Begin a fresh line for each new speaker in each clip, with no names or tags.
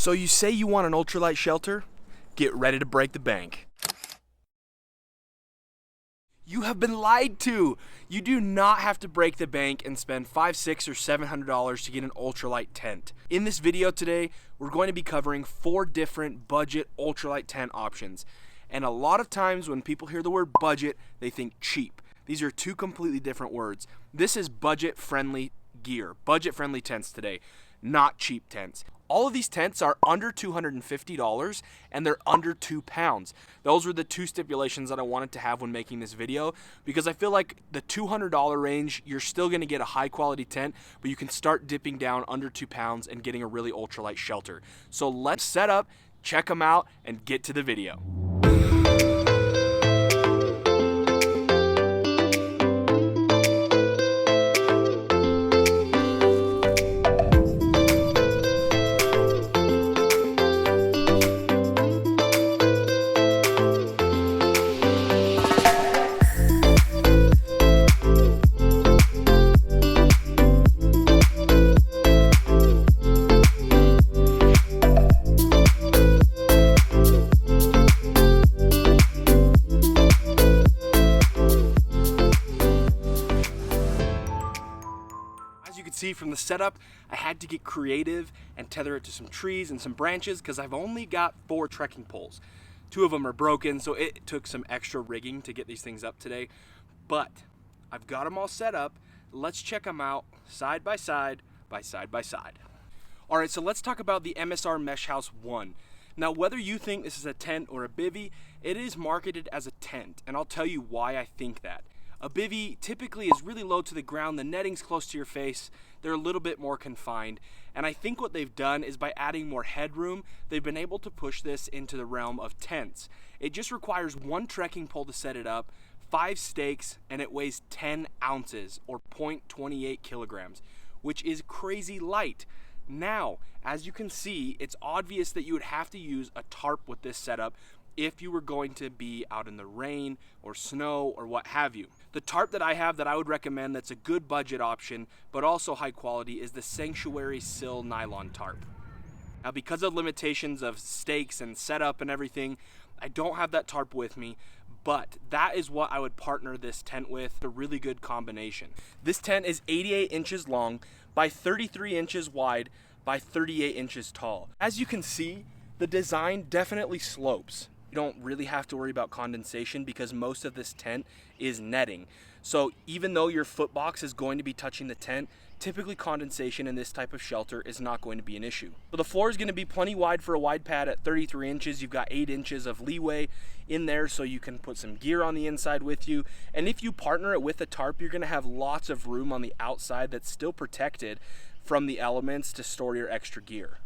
So you say you want an ultralight shelter? Get ready to break the bank. You have been lied to! You do not have to break the bank and spend $500, $600, or $700 to get an ultralight tent. In this video today, we're going to be covering 4 different budget ultralight tent options. And a lot of times when people hear the word budget, they think cheap. These are 2 completely different words. This is budget-friendly gear, budget-friendly tents today, not cheap tents. All of these tents are under $250 and they're under 2 pounds. Those were the 2 stipulations that I wanted to have when making this video, because I feel like the $200 range, you're still going to get a high quality tent, but you can start dipping down under 2 pounds and getting a really ultralight shelter. So let's set up, check them out, and get to the video. See from the setup, I had to get creative and tether it to some trees and some branches because I've only got 4 trekking poles. 2 of them are broken, so it took some extra rigging to get these things up today, but I've got them all set up. Let's check them out side by side by side by side. All right, so let's talk about the MSR Mesh House 1. Now, whether you think this is a tent or a bivvy, it is marketed as a tent, and I'll tell you why I think that. A bivvy typically is really low to the ground, the netting's close to your face, they're a little bit more confined, and I think what they've done is by adding more headroom, they've been able to push this into the realm of tents. It just requires 1 trekking pole to set it up, 5 stakes, and it weighs 10 ounces or 0.28 kilograms, which is crazy light. Now, as you can see, it's obvious that you would have to use a tarp with this setup if you were going to be out in the rain or snow or what have you. The tarp that I have that I would recommend that's a good budget option but also high quality is the Sanctuary Sill Nylon Tarp. Now, because of limitations of stakes and setup and everything, I don't have that tarp with me, but that is what I would partner this tent with, a really good combination. This tent is 88 inches long by 33 inches wide by 38 inches tall. As you can see, the design definitely slopes. You don't really have to worry about condensation because most of this tent is netting. So even though your foot box is going to be touching the tent, typically condensation in this type of shelter is not going to be an issue. So the floor is going to be plenty wide for a wide pad at 33 inches. You've got 8 inches of leeway in there so you can put some gear on the inside with you. And if you partner it with a tarp, you're going to have lots of room on the outside that's still protected from the elements to store your extra gear.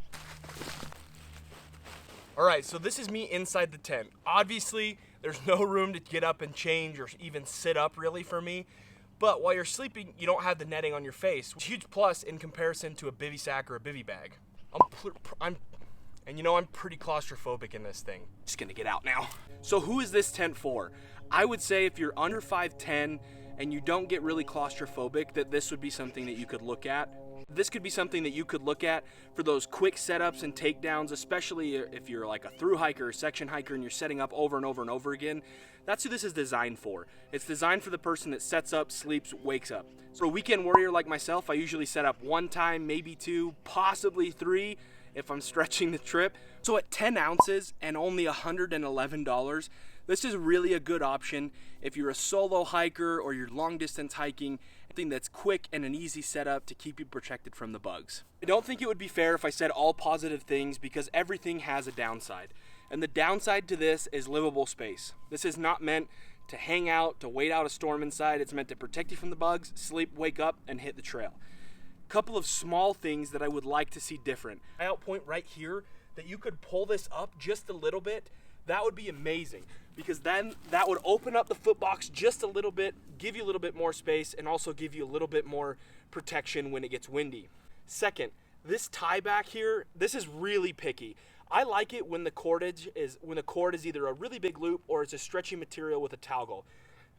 All right, so this is me inside the tent. Obviously, there's no room to get up and change or even sit up really for me. But while you're sleeping, you don't have the netting on your face. It's a huge plus in comparison to a bivy sack or a bivy bag. I'm pretty claustrophobic in this thing. Just gonna get out now. So who is this tent for? I would say if you're under 5'10" and you don't get really claustrophobic, that this would be something that you could look at. This could be something that you could look at for those quick setups and takedowns, especially if you're like a thru hiker or section hiker and you're setting up over and over and over again. That's who this is designed for. It's designed for the person that sets up, sleeps, wakes up. So a weekend warrior like myself, I usually set up 1 time, maybe 2, possibly 3 if I'm stretching the trip. So at 10 ounces and only $111, this is really a good option if you're a solo hiker or you're long distance hiking, something that's quick and an easy setup to keep you protected from the bugs. I don't think it would be fair if I said all positive things because everything has a downside. And the downside to this is livable space. This is not meant to hang out, to wait out a storm inside. It's meant to protect you from the bugs, sleep, wake up, and hit the trail. Couple of small things that I would like to see different. I outpoint right here that you could pull this up just a little bit. That would be amazing because then that would open up the foot box just a little bit, give you a little bit more space, and also give you a little bit more protection when it gets windy. Second, this tie back here, this is really picky. I like it when the cord is either a really big loop or it's a stretchy material with a towel.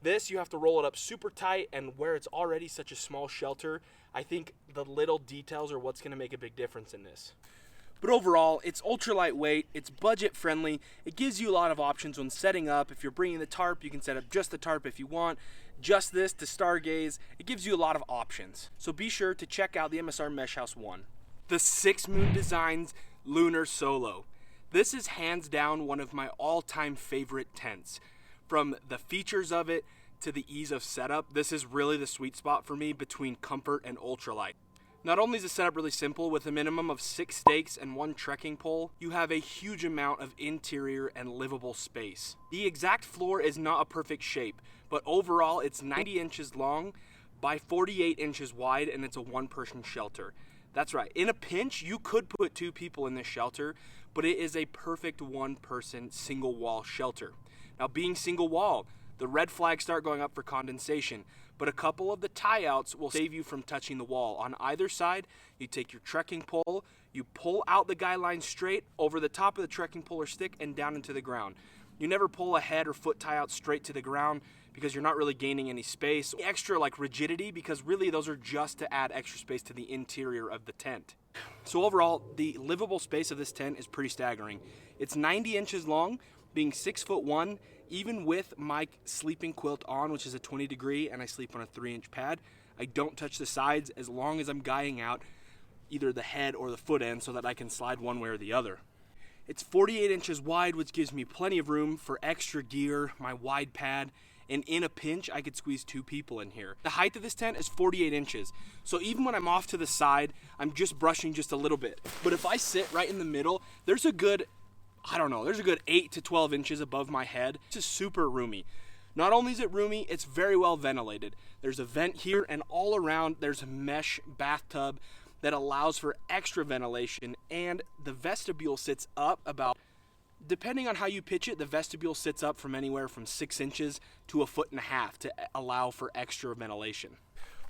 This, you have to roll it up super tight, and where it's already such a small shelter, I think the little details are what's going to make a big difference in this. But overall, it's ultra lightweight, it's budget friendly, it gives you a lot of options when setting up. If you're bringing the tarp, you can set up just the tarp if you want, just this to stargaze. It gives you a lot of options. So be sure to check out the MSR Mesh House 1. The 6 Moon Designs LUNAR SOLO. This is hands down one of my all-time favorite tents. From the features of it to the ease of setup, this is really the sweet spot for me between comfort and ultralight. Not only is the setup really simple, with a minimum of 6 stakes and 1 trekking pole, you have a huge amount of interior and livable space. The exact floor is not a perfect shape, but overall it's 90 inches long by 48 inches wide, and it's a 1-person shelter. That's right, in a pinch, you could put 2 people in this shelter, but it is a perfect 1-person single wall shelter. Now, being single wall, the red flags start going up for condensation, but a couple of the tie-outs will save you from touching the wall. On either side, you take your trekking pole, you pull out the guy line straight over the top of the trekking pole or stick and down into the ground. You never pull a head or foot tie-out straight to the ground because you're not really gaining any space. Extra like rigidity, because really those are just to add extra space to the interior of the tent. So overall, the livable space of this tent is pretty staggering. It's 90 inches long, being 6'1", even with my sleeping quilt on, which is a 20 degree, and I sleep on a 3-inch pad. I don't touch the sides as long as I'm guying out either the head or the foot end so that I can slide one way or the other. It's 48 inches wide, which gives me plenty of room for extra gear, my wide pad, and in a pinch, I could squeeze 2 people in here. The height of this tent is 48 inches, so even when I'm off to the side, I'm just brushing just a little bit. But if I sit right in the middle, there's a good 8 to 12 inches above my head. It's just super roomy. Not only is it roomy, it's very well ventilated. There's a vent here, and all around there's a mesh bathtub that allows for extra ventilation, and the vestibule sits up about, depending on how you pitch it, the vestibule sits up from anywhere from 6 inches to 1.5 feet to allow for extra ventilation.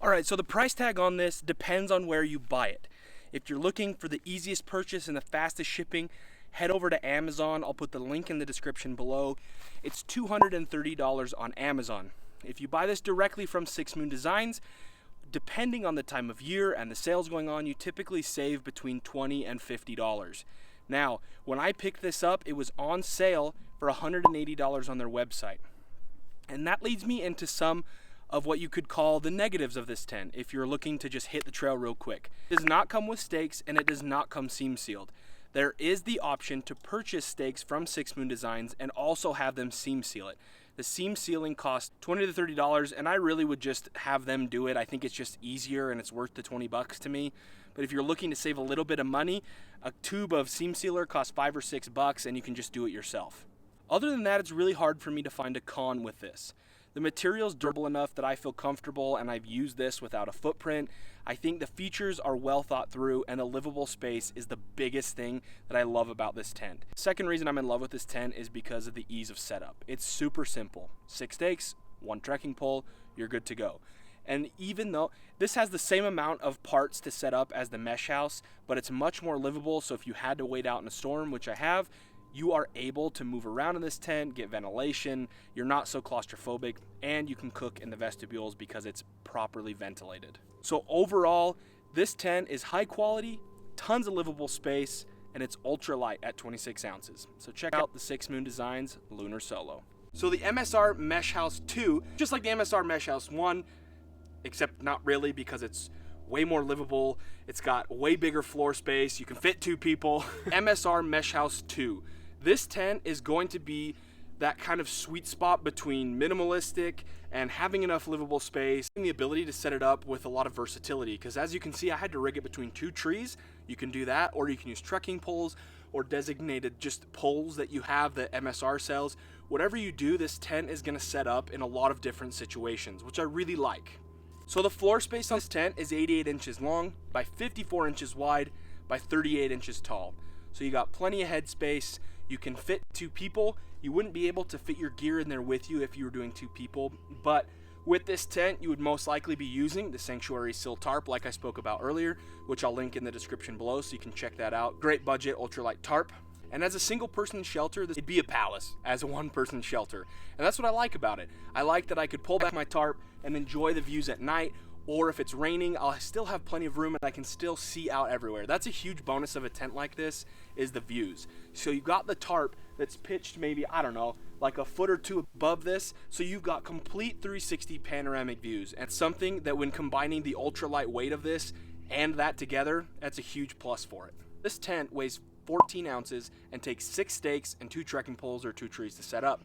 All right, so the price tag on this depends on where you buy it. If you're looking for the easiest purchase and the fastest shipping, head over to Amazon. I'll put the link in the description below. It's $230 on Amazon. If you buy this directly from 6 Moon Designs, depending on the time of year and the sales going on, you typically save between $20 and $50. Now, when I picked this up, it was on sale for $180 on their website. And that leads me into some of what you could call the negatives of this tent if you're looking to just hit the trail real quick. It does not come with stakes, and it does not come seam sealed. There is the option to purchase stakes from 6 Moon Designs and also have them seam seal it. The seam sealing costs $20 to $30, and I really would just have them do it. I think it's just easier and it's worth the 20 bucks to me. But if you're looking to save a little bit of money, a tube of seam sealer costs $5 or $6 and you can just do it yourself. Other than that, it's really hard for me to find a con with this. The material's durable enough that I feel comfortable, and I've used this without a footprint. I think the features are well thought through, and the livable space is the biggest thing that I love about this tent. Second reason I'm in love with this tent is because of the ease of setup. It's super simple. 6 stakes, 1 trekking pole, you're good to go. And even though this has the same amount of parts to set up as the mesh house, but it's much more livable, so if you had to wait out in a storm, which I have, you are able to move around in this tent, get ventilation, you're not so claustrophobic, and you can cook in the vestibules because it's properly ventilated. So overall, this tent is high quality, tons of livable space, and it's ultra light at 26 ounces. So check out the 6 Moon Designs LUNAR SOLO. So the MSR Mesh House 2, just like the MSR Mesh House 1, except not really, because it's way more livable, it's got way bigger floor space, you can fit 2 people. MSR Mesh House 2. This tent is going to be that kind of sweet spot between minimalistic and having enough livable space and the ability to set it up with a lot of versatility, because as you can see, I had to rig it between 2 trees. You can do that, or you can use trekking poles or designated just poles that you have that MSR sells. Whatever you do, this tent is going to set up in a lot of different situations, which I really like. So the floor space on this tent is 88 inches long by 54 inches wide by 38 inches tall. So you got plenty of head space. You can fit 2 people. You wouldn't be able to fit your gear in there with you if you were doing 2 people, but with this tent, you would most likely be using the Sanctuary Sill tarp like I spoke about earlier, which I'll link in the description below so you can check that out. Great budget ultralight tarp. And as a single person shelter, it'd be a palace as a 1-person shelter. And that's what I like about it. I like that I could pull back my tarp and enjoy the views at night, or if it's raining, I'll still have plenty of room and I can still see out everywhere. That's a huge bonus of a tent like this, is the views. So you've got the tarp that's pitched maybe, I don't know, like a foot or two above this, so you've got complete 360 panoramic views. And something that when combining the ultralight weight of this and that together, that's a huge plus for it. This tent weighs 14 ounces and takes 6 stakes and 2 trekking poles or 2 trees to set up.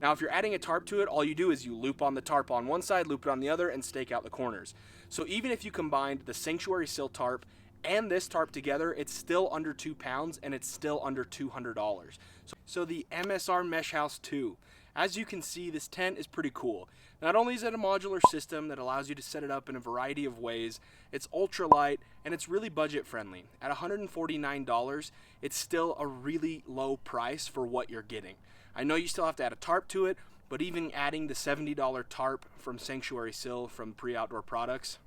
Now, if you're adding a tarp to it, all you do is you loop on the tarp on one side, loop it on the other, and stake out the corners. So even if you combined the Sanctuary Sill tarp and this tarp together, it's still under 2 pounds and it's still under $200. So the MSR Mesh House 2. As you can see, this tent is pretty cool. Not only is it a modular system that allows you to set it up in a variety of ways, it's ultralight and it's really budget friendly. At $149, it's still a really low price for what you're getting. I know you still have to add a tarp to it, but even adding the $70 tarp from Sanctuary Sill from Pre-Outdoor Products,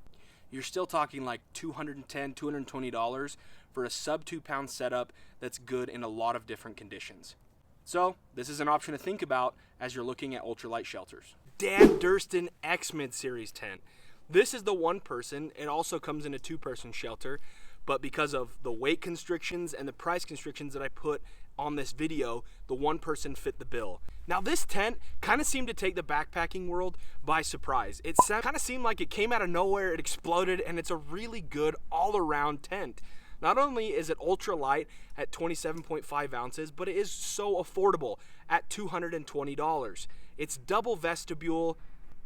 you're still talking like $210, $220 for a sub 2 pound setup that's good in a lot of different conditions. So this is an option to think about as you're looking at ultralight shelters. Dan Durston X-MID series tent. This is the 1-person. It also comes in a 2-person shelter, but because of the weight constrictions and the price constrictions that I put on this video, the 1-person fit the bill. Now this tent kind of seemed to take the backpacking world by surprise. It kind of seemed like it came out of nowhere, it exploded, and it's a really good all-around tent. Not only is it ultralight at 27.5 ounces, but it is so affordable at $220. It's double vestibule.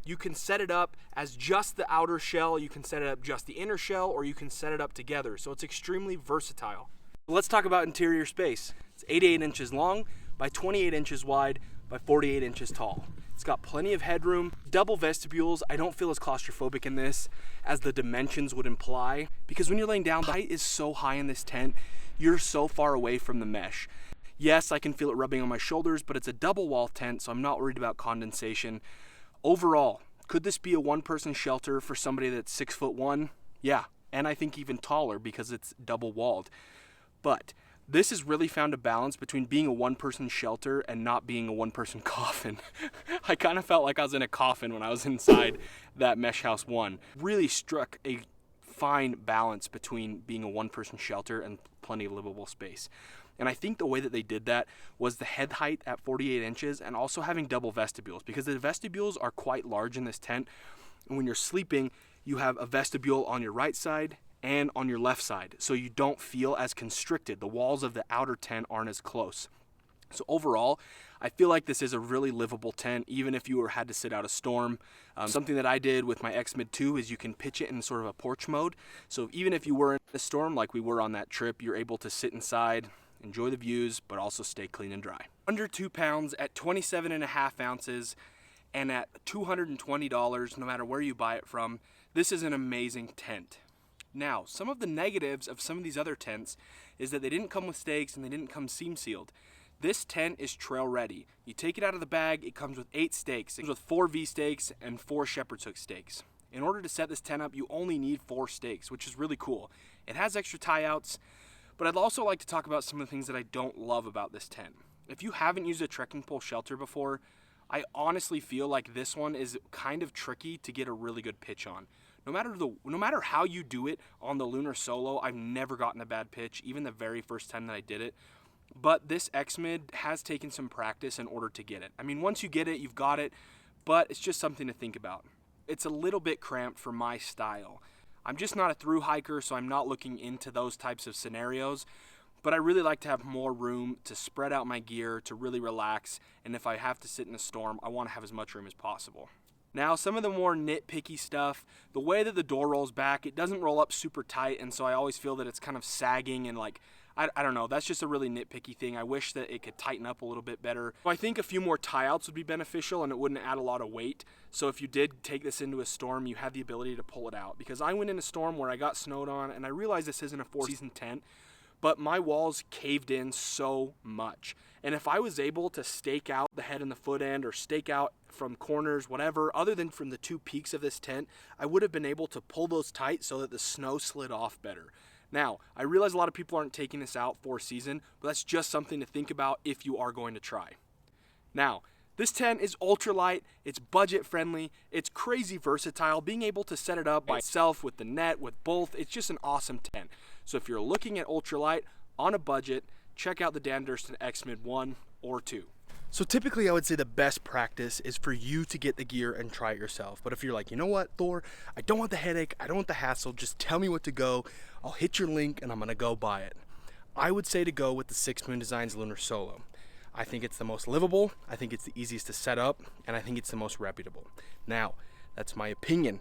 You can set it up as just the outer shell, you can set it up just the inner shell, or you can set it up together. So it's extremely versatile. Let's talk about interior space. It's 88 inches long by 28 inches wide by 48 inches tall. It's got plenty of headroom, double vestibules. I don't feel as claustrophobic in this as the dimensions would imply, because when you're laying down, the height is so high in this tent, you're so far away from the mesh. Yes, I can feel it rubbing on my shoulders, but it's a double wall tent, so I'm not worried about condensation. Overall, could this be a 1-person shelter for somebody that's 6'1"? Yeah, and I think even taller because it's double walled. But this has really found a balance between being a 1-person shelter and not being a 1-person coffin. I kind of felt like I was in a coffin when I was inside that Mesh House 1. Really struck a fine balance between being a 1-person shelter and plenty of livable space. And I think the way that they did that was the head height at 48 inches and also having double vestibules, because the vestibules are quite large in this tent. And when you're sleeping, you have a vestibule on your right side and on your left side, so you don't feel as constricted. The walls of the outer tent aren't as close. So overall, I feel like this is a really livable tent, even if you had to sit out a storm. Something that I did with my XMID 2 is you can pitch it in sort of a porch mode. So even if you were in a storm like we were on that trip, you're able to sit inside, enjoy the views, but also stay clean and dry. Under 2 pounds at 27.5 ounces and at $220, no matter where you buy it from, this is an amazing tent. Now, some of the negatives of some of these other tents is that they didn't come with stakes and they didn't come seam sealed. This tent is trail ready. You take it out of the bag, it comes with 8 stakes. It comes with 4 V stakes and 4 shepherd's hook stakes. In order to set this tent up, you only need 4 stakes, which is really cool. It has extra tie outs, but I'd also like to talk about some of the things that I don't love about this tent. If you haven't used a trekking pole shelter before, I honestly feel like this one is kind of tricky to get a really good pitch on. No matter how you do it on the LUNAR Solo, I've never gotten a bad pitch, even the very first time that I did it. But this X-MID has taken some practice in order to get it. I mean, once you get it, you've got it, but it's just something to think about. It's a little bit cramped for my style. I'm just not a thru hiker, so I'm not looking into those types of scenarios, but I really like to have more room to spread out my gear, to really relax, and if I have to sit in a storm, I want to have as much room as possible. Now, some of the more nitpicky stuff, the way that the door rolls back, it doesn't roll up super tight, and so I always feel that it's kind of sagging and like, I don't know, that's just a really nitpicky thing. I wish that it could tighten up a little bit better. I think a few more tie-outs would be beneficial and it wouldn't add a lot of weight. So if you did take this into a storm, you have the ability to pull it out. Because I went in a storm where I got snowed on, and I realized this isn't a 4-season tent, but my walls caved in so much. And if I was able to stake out the head and the foot end, or stake out from corners, whatever, other than from the 2 peaks of this tent, I would have been able to pull those tight so that the snow slid off better. Now, I realize a lot of people aren't taking this out for season, but that's just something to think about if you are going to try. Now, This tent is ultralight, it's budget friendly, it's crazy versatile. Being able to set it up by itself with the net, with both, it's just an awesome tent. So if you're looking at ultralight on a budget, check out the Dan Durston X-MID 1 or 2. So typically I would say the best practice is for you to get the gear and try it yourself. But if you're like, you know what, Thor, I don't want the headache, I don't want the hassle, just tell me what to go, I'll hit your link and I'm gonna go buy it. I would say to go with the 6 Moon Designs LUNAR SOLO. I think it's the most livable, I think it's the easiest to set up, and I think it's the most reputable. Now, that's my opinion.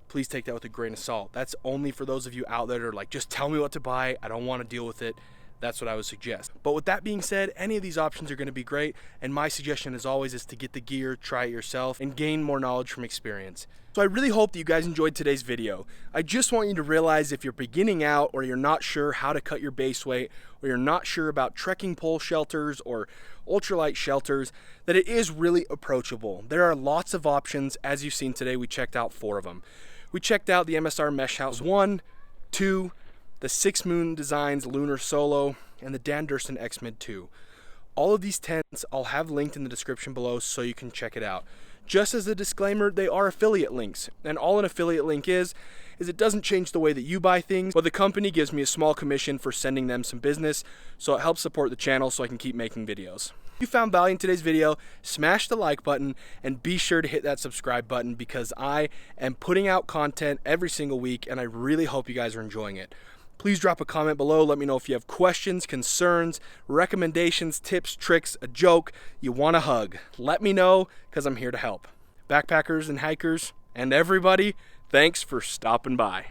Please take that with a grain of salt. That's only for those of you out there that are like, just tell me what to buy, I don't want to deal with it. That's what I would suggest. But with that being said, any of these options are going to be great, and my suggestion as always is to get the gear, try it yourself, and gain more knowledge from experience. So I really hope that you guys enjoyed today's video. I just want you to realize if you're beginning out, or you're not sure how to cut your base weight, or you're not sure about trekking pole shelters or ultralight shelters, that it is really approachable. There are lots of options. As you've seen today, we checked out 4 of them. We checked out the MSR Mesh House 1, 2, the 6 Moon Designs LUNAR SOLO, and the Dan Durston X-MID 2. All of these tents I'll have linked in the description below so you can check it out. Just as a disclaimer, they are affiliate links, and all an affiliate link is it doesn't change the way that you buy things, but the company gives me a small commission for sending them some business, so it helps support the channel so I can keep making videos. If you found value in today's video, smash the like button and be sure to hit that subscribe button because I am putting out content every single week and I really hope you guys are enjoying it. Please drop a comment below. Let me know if you have questions, concerns, recommendations, tips, tricks, a joke, you want a hug. Let me know because I'm here to help. Backpackers and hikers and everybody, thanks for stopping by.